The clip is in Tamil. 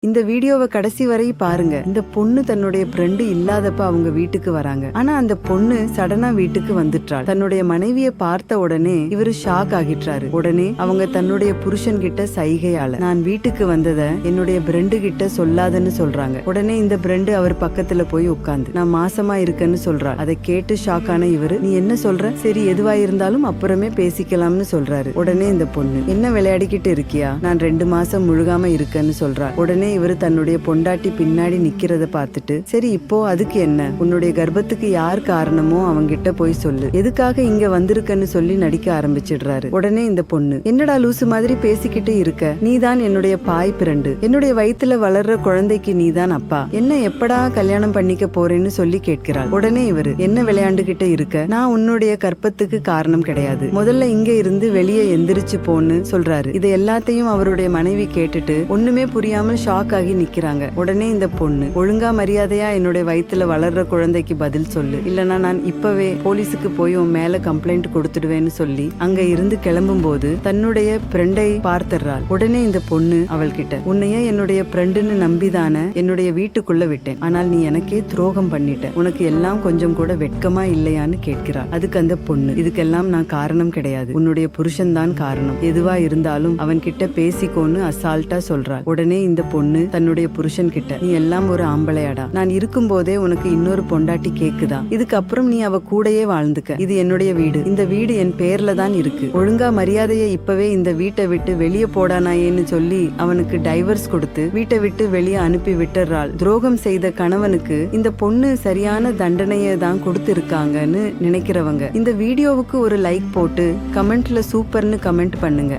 இந்த வீடியோவை கடைசி வரை பாருங்க. இந்த பொண்ணு தன்னுடைய ஃப்ரெண்டு இல்லாதப்ப அவங்க வீட்டுக்கு வராங்க. ஆனா அந்த பொண்ணு சடனா வீட்டுக்கு வந்துட்டாள். தன்னுடைய மனைவியை பார்த்த உடனே இவரு ஷாக் ஆகிட்டாரு. உடனே அவங்க தன்னுடைய புருஷன் கிட்ட சைகையால நான் வீட்டுக்கு வந்தத என்னுடைய ஃப்ரெண்டு கிட்ட சொல்லாதன்னு சொல்றாங்க. உடனே இந்த ஃப்ரெண்டு அவர் பக்கத்துல போய் உட்கார்ந்து நான் மாசமா இருக்கேன்னு சொல்றாள். அதை கேட்டு ஷாக் ஆன இவரு நீ என்ன சொல்ற, சரி எதுவா இருந்தாலும் அப்புறமே பேசிக்கலாம்னு சொல்றாரு. உடனே இந்த பொண்ணு என்ன விளையாடிக்கிட்டு இருக்கியா, நான் 2 மாசம் முழுகாம இருக்கேன்னு சொல்றா. உடனே இவரு தன்னுடைய பொண்டாட்டி பின்னாடி நிக்கிறத பார்த்துட்டு சரி இப்போ அதுக்கு என்ன, உன்னுடைய கர்ப்பத்துக்கு யார் காரணமோ அவங்கிட்ட போய் சொல்லு, எதுக்காக இங்க வந்திருக்கன்னு சொல்லி நடிக்க ஆரம்பிச்சிடுறாரு. உடனே இந்த பொண்ணு என்னடா லூசு மாதிரி பேசிக்கிட்டு இருக்க, நீதான் என்னுடைய பாய் பிரண்டு, என்னுடைய வயித்துல வளர்ற குழந்தைக்கு நீதான் அப்பா, என்ன எப்படா கல்யாணம் பண்ணிக்க போறேன்னு சொல்லி கேட்கிறாள். உடனே இவரு என்ன விளையாண்டுகிட்டு இருக்க, நான் உன்னுடைய கற்பத்துக்கு காரணம் கிடையாது, முதல்ல இங்க இருந்து வெளியே எந்திரிச்சு போன்னு சொல்றாரு. இது எல்லாத்தையும் அவருடைய மனைவி கேட்டுட்டு ஒண்ணுமே புரியாமல் ஷாக் ஆகி நிக்கிறாங்க. உடனே இந்த பொண்ணு ஒழுங்கா மரியாதையா என்னுடைய வயித்துல வளர்ற குழந்தைக்கு பதில் சொல்லு, இல்லனா நான் இப்பவே போலீஸுக்கு போய் உன் மேல கம்ப்ளைண்ட் கொடுத்துடுவேன்னு சொல்லி அங்க இருந்து கிளம்பும் போது தன்னுடைய ஃப்ரெண்டை பார்த்துறாள். உடனே இந்த பொண்ணு அவள் கிட்ட உன்னைய என்னுடைய ஃப்ரெண்டுன்னு நம்பிதானே என்னுடைய வீட்டுக்குள்ள விட்டேன், ஆனால் நீ எனக்கே துரோகம் பண்ணிட்ட, உனக்கு எல்லாம் கொஞ்சம் கூட வெட்கமா இல்லையான்னு கேட்கிறாள். அதுக்கு அந்த பொண்ணு இதுக்கெல்லாம் நான் காரணம் கிடையாது, உன்னுடைய புருஷன் தான் காரணம், எதுவா இருந்தாலும் அவன் கிட்ட பேசிக்கோன்னு அசால்ட்டா சொல்றாள். உடனே இந்த பொண்ணு தன்னுடைய புருஷன் கிட்ட நீ எல்லாம் ஒரு ஆம்பளையாடா, நான் இருக்கும் போதே உனக்கு இன்னொரு பொண்டாட்டி கேக்குதா, இதுக்கப்புறம் நீ அவ கூடயே வாழ்ந்துக்க, இது என்னுடைய வீடு, இந்த வீடு என் பேர்ல தான் இருக்கு, ஒழுங்கா மரியாதையை இப்பவே இந்த வீட்டை விட்டு வெளியே போடானாயேன்னு சொல்லி அவனுக்கு டைவர்ஸ் கொடுத்து வீட்டை விட்டு வெளியே அனுப்பி விட்டுறாள். துரோகம் செய்த கணவனுக்கு இந்த பொண்ணு சரியான தண்டனையை தான் கொடுத்திருக்காங்கன்னு நினைக்கிறவங்க இந்த வீடியோவுக்கு ஒரு லைக் போட்டு கமெண்ட்ல சூப்பர்னு கமெண்ட் பண்ணுங்க.